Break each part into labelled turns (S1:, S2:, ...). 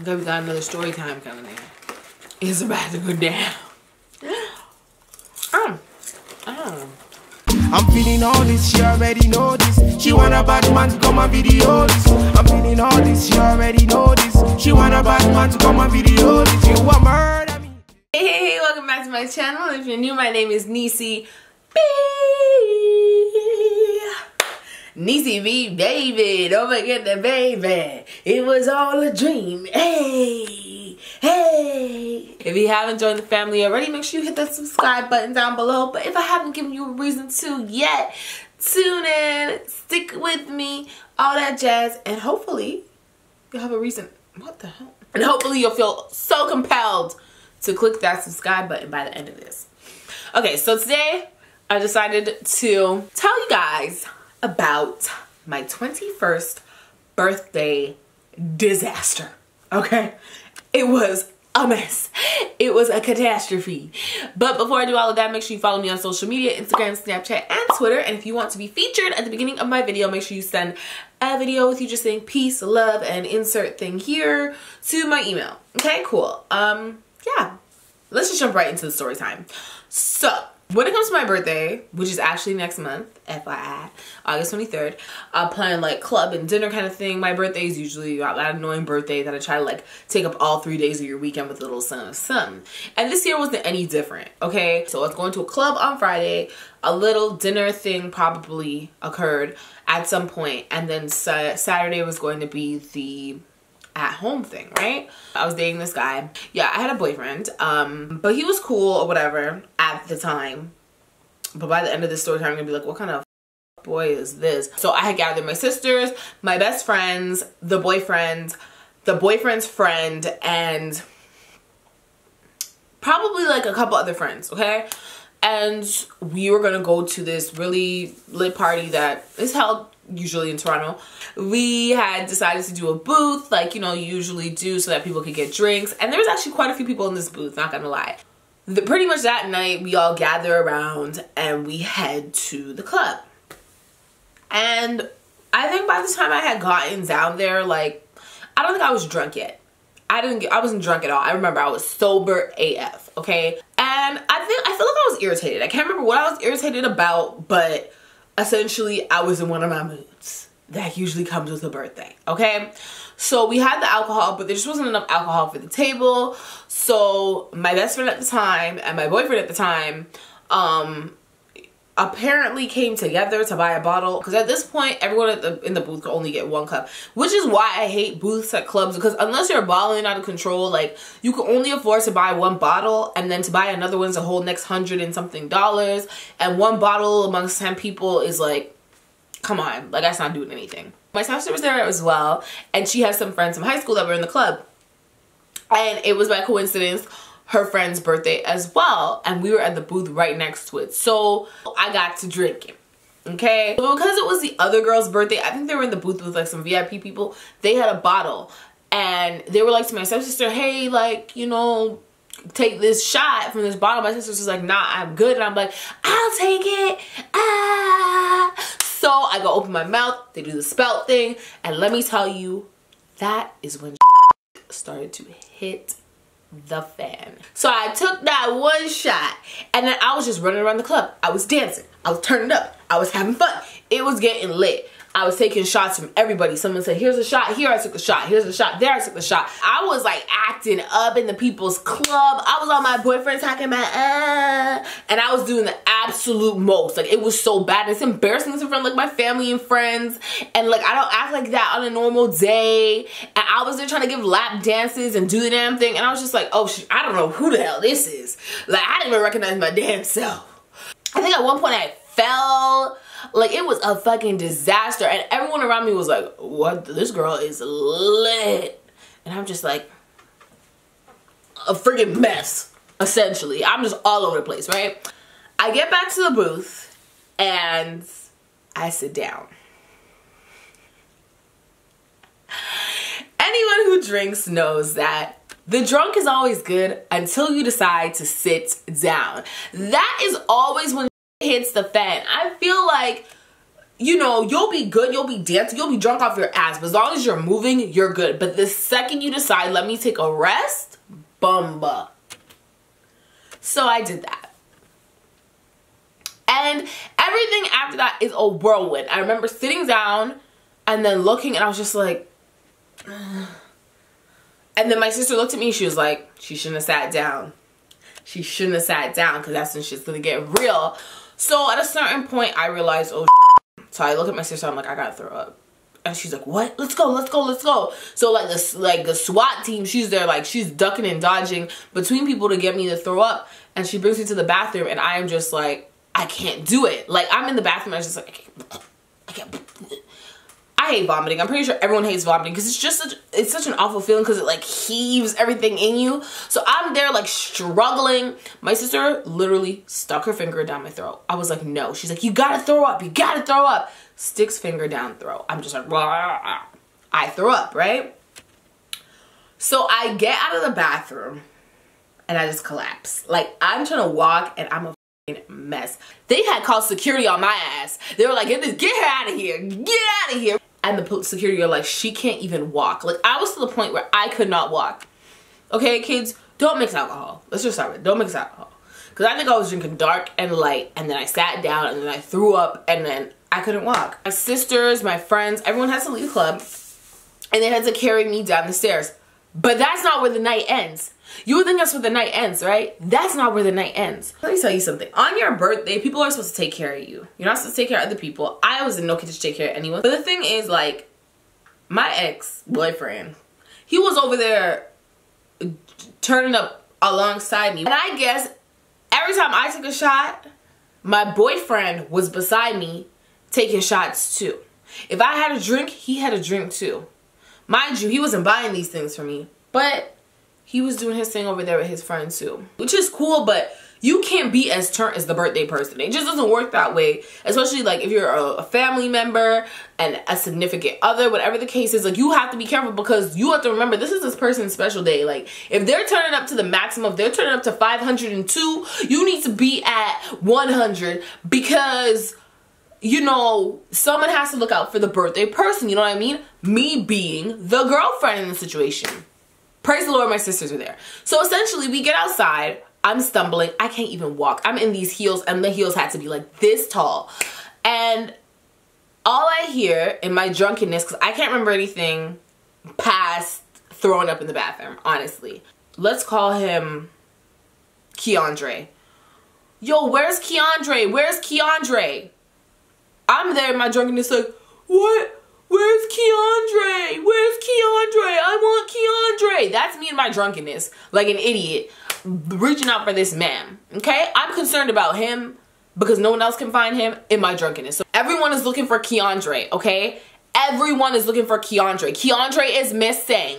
S1: Okay, we got another story time coming in. It's about to go down.
S2: I'm feeling all this, she already know this. She want a bad man to come and video this. I'm feeling all this, she already know this. She want a bad man to come and video this. You want murder me.
S1: Hey, welcome back to my channel. If you're new, my name is Niecy B. Niecy B, baby. Don't forget the baby. It was all a dream. Hey, hey. If you haven't joined the family already, make sure you hit that subscribe button down below. But if I haven't given you a reason to yet, tune in, stick with me, all that jazz, and hopefully you'll have a reason. What the hell? And hopefully you'll feel so compelled to click that subscribe button by the end of this. Okay, so today I decided to tell you guys about my 21st birthday disaster. Okay, it was a mess. It was a catastrophe. But before I do all of that, make sure you follow me on social media, Instagram, Snapchat, and Twitter. And if you want to be featured at the beginning of my video, make sure you send a video with you just saying peace, love, and insert thing here to my email. Okay, cool. Yeah, let's just jump right into the story time. So when it comes to my birthday, which is actually next month, FYI, August 23rd, I'm planning like club and dinner kind of thing. My birthday is usually that annoying birthday that I try to like take up all 3 days of your weekend with a little something. And this year wasn't any different, okay? So I was going to a club on Friday. A little dinner thing probably occurred at some point. And then Saturday was going to be the at-home thing, right? I was dating this guy. Yeah, I had a boyfriend, but he was cool or whatever at the time. But by the end of this story time, I'm gonna be like, what kind of boy is this? So I had gathered my sisters, my best friends, the boyfriend's friend, and probably like a couple other friends, okay? And we were gonna go to this really lit party that is held usually in Toronto. We had decided to do a booth like, you know, you usually do so that people could get drinks. And there was actually quite a few people in this booth, not gonna lie. Pretty much that night, we all gather around and we head to the club. And I think by the time I had gotten down there, like, I don't think I was drunk yet. I wasn't drunk at all. I remember I was sober AF, okay? And I feel like I was irritated. I can't remember what I was irritated about, but essentially I was in one of my moods that usually comes with a birthday, okay? So we had the alcohol, but there just wasn't enough alcohol for the table. So my best friend at the time and my boyfriend at the time apparently came together to buy a bottle, because at this point everyone in the booth could only get one cup, which is why I hate booths at clubs, because unless you're balling out of control, like, you can only afford to buy one bottle, and then to buy another one's a whole next $100 and something, and one bottle amongst 10 people is like, come on, like, that's not doing anything. My sister was there as well, and she had some friends from high school that were in the club, and it was by coincidence her friend's birthday as well, and we were at the booth right next to it, so I got to drinking, okay? But because it was the other girl's birthday, I think they were in the booth with like some VIP people, they had a bottle, and they were like to my stepsister, hey, like, you know, take this shot from this bottle. My sister was like, nah, I'm good, and I'm like, I'll take it, So I go open my mouth, they do the spout thing, and let me tell you, that is when started to hit the fan. So I took that one shot, and then I was just running around the club. I was dancing, I was turning up, I was having fun. It was getting lit. I was taking shots from everybody. Someone said, here's a shot, here I took a shot, here's a shot, there I took a shot. I was like acting up in the people's club. I was on my boyfriend talking about, and I was doing the absolute most. Like, it was so bad. It's embarrassing in front of like my family and friends, and like, I don't act like that on a normal day. And I was there trying to give lap dances and do the damn thing, and I was just like, oh shit, I don't know who the hell this is. Like, I didn't even recognize my damn self. I think at one point I fell. Like, it was a fucking disaster, and everyone around me was like, what? This girl is lit. And I'm just like a friggin' mess, essentially. I'm just all over the place, right? I get back to the booth and I sit down. Anyone who drinks knows that the drunk is always good until you decide to sit down. That is always when hits the fan. I feel like you know, you'll be good, you'll be dancing, you'll be drunk off your ass, but as long as you're moving, you're good. But the second you decide, let me take a rest, bumba. So I did that. And everything after that is a whirlwind. I remember sitting down and then looking, and I was just like, ugh. And then my sister looked at me, she was like, she shouldn't have sat down. She shouldn't have sat down, because that's when shit's gonna get real. So at a certain point, I realized, oh, so I look at my sister, I'm like, I gotta throw up. And she's like, what? Let's go, let's go, let's go. So like the SWAT team, she's there, like she's ducking and dodging between people to get me to throw up. And she brings me to the bathroom, and I am just like, I can't do it. Like, I'm in the bathroom, I was just like, I can't. I hate vomiting. I'm pretty sure everyone hates vomiting, because it's just it's such an awful feeling, because it like heaves everything in you. So I'm there like struggling. My sister literally stuck her finger down my throat. I was like, no. She's like, you gotta throw up. You gotta throw up. Sticks finger down throat. I'm just like, blah. I throw up, right? So I get out of the bathroom and I just collapse. Like, I'm trying to walk and I'm a mess. They had called security on my ass. They were like, get her out of here. Get out of here. And the security are like, she can't even walk. Like, I was to the point where I could not walk. Okay, kids, don't mix alcohol. Let's just start with it. Don't mix alcohol. Because I think I was drinking dark and light, and then I sat down, and then I threw up, and then I couldn't walk. My sisters, my friends, everyone has to leave the club, and they had to carry me down the stairs. But that's not where the night ends. You would think that's where the night ends, right? That's not where the night ends. Let me tell you something. On your birthday, people are supposed to take care of you. You're not supposed to take care of other people. I was in no condition to take care of anyone. But the thing is, like, my ex-boyfriend, he was over there turning up alongside me. And I guess every time I took a shot, my boyfriend was beside me taking shots too. If I had a drink, he had a drink too. Mind you, he wasn't buying these things for me, but he was doing his thing over there with his friends too, which is cool. But you can't be as turned as the birthday person. It just doesn't work that way, especially like if you're a family member and a significant other, whatever the case is. Like, you have to be careful, because you have to remember, this is this person's special day. Like, if they're turning up to the maximum, if they're turning up to 502, you need to be at 100, because, you know, someone has to look out for the birthday person. You know what I mean? Me being the girlfriend in the situation. Praise the Lord, my sisters were there. So essentially, we get outside. I'm stumbling. I can't even walk. I'm in these heels, and the heels had to be like this tall. And all I hear in my drunkenness, because I can't remember anything past throwing up in the bathroom, honestly. Let's call him Keandre. Yo, where's Keandre? Where's Keandre? I'm there in my drunkenness like, what? Where's Keandre? Where's Keandre? I want Keandre. That's me in my drunkenness, like an idiot, reaching out for this man, okay? I'm concerned about him because no one else can find him in my drunkenness. So everyone is looking for Keandre, okay? Everyone is looking for Keandre. Keandre is missing.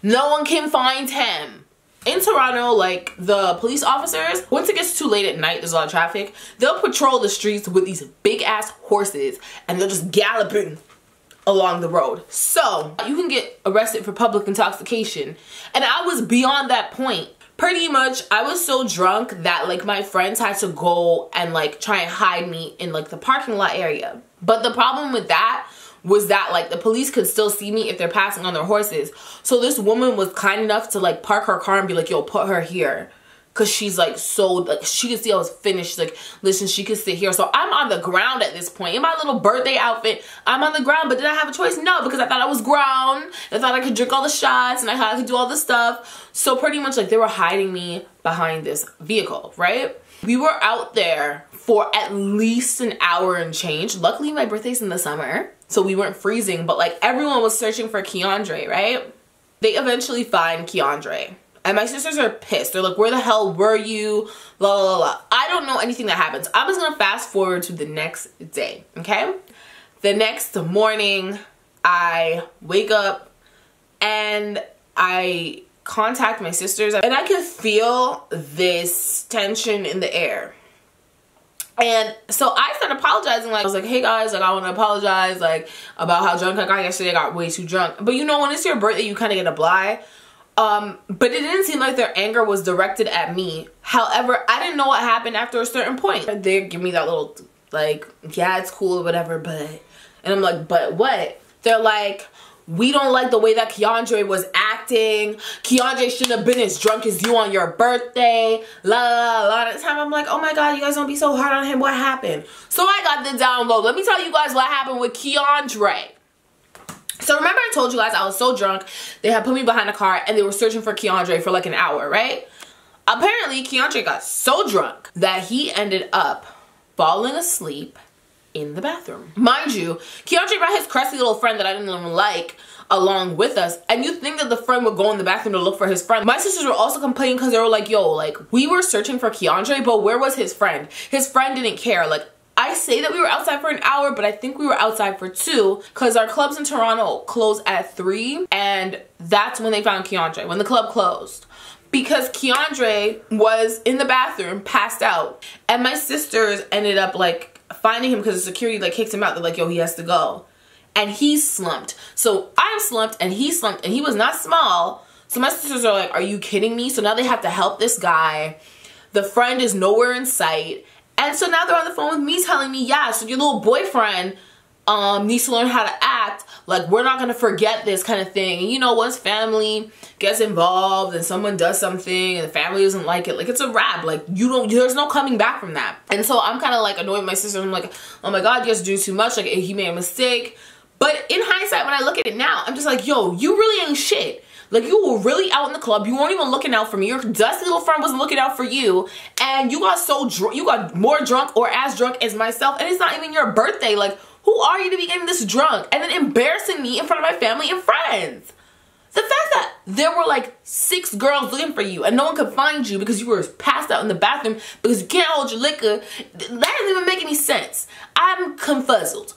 S1: No one can find him. In Toronto, like, the police officers, once it gets too late at night, there's a lot of traffic, they'll patrol the streets with these big-ass horses, and they'll just galloping along the road. So you can get arrested for public intoxication, and I was beyond that point. Pretty much, I was so drunk that like my friends had to go and like try and hide me in like the parking lot area. But the problem with that was that like the police could still see me if they're passing on their horses. So this woman was kind enough to like park her car and be like, yo, put her here. Cause she's like, so like she could see I was finished. Like, listen, she could sit here. So I'm on the ground at this point in my little birthday outfit. I'm on the ground, but did I have a choice? No, because I thought I was grown. I thought I could drink all the shots and I thought I could do all the stuff. So pretty much like they were hiding me behind this vehicle, right? We were out there for at least an hour and change. Luckily my birthday's in the summer, so we weren't freezing, but like everyone was searching for Keandre, right? They eventually find Keandre. And my sisters are pissed. They're like, where the hell were you? La la la. I don't know anything that happens. I'm just gonna fast forward to the next day, okay? The next morning, I wake up and I contact my sisters, and I could feel this tension in the air. And so I started apologizing. Like, I was like, hey guys, like I want to apologize like about how drunk I got yesterday. I got way too drunk. But you know, when it's your birthday, you kind of get a blie. But it didn't seem like their anger was directed at me. However, I didn't know what happened after a certain point. They give me that little Like, yeah, it's cool or whatever, but... And I'm like, but what? They're like, we don't like the way that Keandre was acting. Keandre shouldn't have been as drunk as you on your birthday. La la la. At the time, I'm like, oh my God, you guys don't be so hard on him. What happened? So I got the download. Let me tell you guys what happened with Keandre. So remember I told you guys I was so drunk. They had put me behind a car and they were searching for Keandre for like an hour, right? Apparently, Keandre got so drunk that he ended up falling asleep in the bathroom. Mind you, Keandre brought his crusty little friend that I didn't even like along with us, and you think that the friend would go in the bathroom to look for his friend. My sisters were also complaining because they were like, yo, like, we were searching for Keandre, but where was his friend? His friend didn't care. Like, I say that we were outside for an hour, but I think we were outside for 2 because our clubs in Toronto close at 3, and that's when they found Keandre, when the club closed. Because Keandre was in the bathroom, passed out, and my sisters ended up like finding him because the security like kicks him out. They're like, yo, he has to go. And he slumped. So I'm slumped and he slumped, and he was not small. So my sisters are like, are you kidding me? So now they have to help this guy. The friend is nowhere in sight. And so now they're on the phone with me telling me, yeah, so your little boyfriend needs to learn how to act. Like, we're not gonna forget this kind of thing. And you know, once family gets involved and someone does something and the family doesn't like it, like, it's a wrap. Like, there's no coming back from that. And so I'm kind of like annoyed with my sister. I'm like, oh my God, you guys do too much. Like, he made a mistake. But in hindsight, when I look at it now, I'm just like, yo, you really ain't shit. Like, you were really out in the club. You weren't even looking out for me. Your dusty little friend wasn't looking out for you. And you got so drunk. You got more drunk or as drunk as myself. And it's not even your birthday. Like, who are you to be getting this drunk? And then embarrassing me in front of my family and friends. The fact that there were like 6 girls looking for you and no one could find you because you were passed out in the bathroom because you can't hold your liquor, that doesn't even make any sense. I'm confuzzled.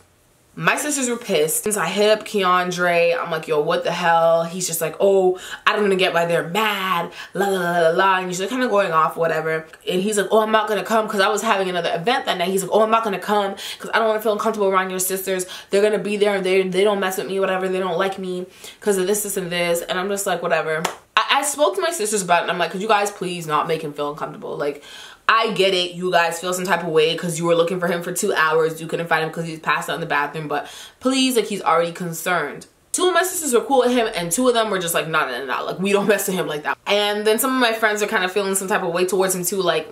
S1: My sisters were pissed. So I hit up Keandre. I'm like, yo, what the hell? He's just like, oh, I don't wanna get why they're mad. La la la la la. And he's just kind of going off, whatever. And he's like, oh, I'm not gonna come because I was having another event that night. He's like, oh, I'm not gonna come because I don't want to feel uncomfortable around your sisters. They're gonna be there and they don't mess with me, whatever. They don't like me because of this, and this. And I'm just like, whatever. I spoke to my sisters about it, and I'm like, could you guys please not make him feel uncomfortable? Like, I get it, you guys feel some type of way because you were looking for him for 2 hours. You couldn't find him because he's passed out in the bathroom, but please, like, he's already concerned. 2 of my sisters were cool with him, and 2 of them were just like, nah, nah, nah, like, we don't mess with him like that. And then some of my friends are kind of feeling some type of way towards him too, like,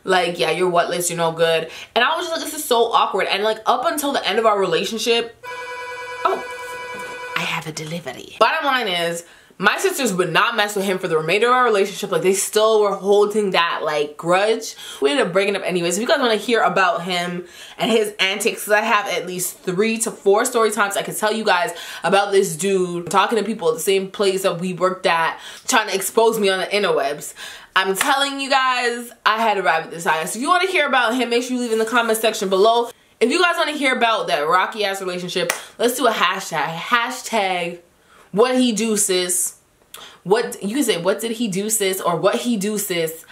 S1: like, yeah, you're whatless, you're no good. And I was just like, this is so awkward. And like, up until the end of our relationship, oh, I have a delivery. Bottom line is, my sisters would not mess with him for the remainder of our relationship. Like, they still were holding that, like, grudge. We ended up breaking up anyways. If you guys want to hear about him and his antics, because I have at least 3 to 4 story times I could tell you guys about this dude talking to people at the same place that we worked at, trying to expose me on the interwebs. I'm telling you guys, I had arrived at this high. So if you want to hear about him, make sure you leave in the comment section below. If you guys want to hear about that rocky ass relationship, let's do a hashtag. Hashtag what he do, sis. What you can say, what did he do, sis, or what he do, sis,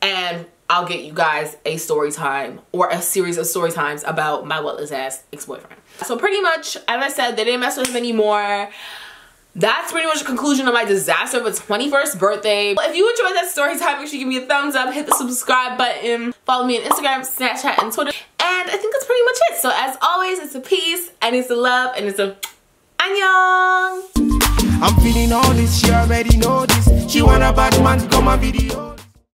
S1: and I'll get you guys a story time or a series of story times about my whatless ass ex-boyfriend. So pretty much, as I said, they didn't mess with him anymore. That's pretty much the conclusion of my disaster of a 21st birthday. If you enjoyed that story time, make sure you give me a thumbs up, hit the subscribe button, follow me on Instagram, Snapchat, and Twitter. And I think that's pretty much it. So as always, it's a peace, and it's a love, and it's a annyeong.
S2: I'm feeling all this, she already know this. She want a bad man to come on video.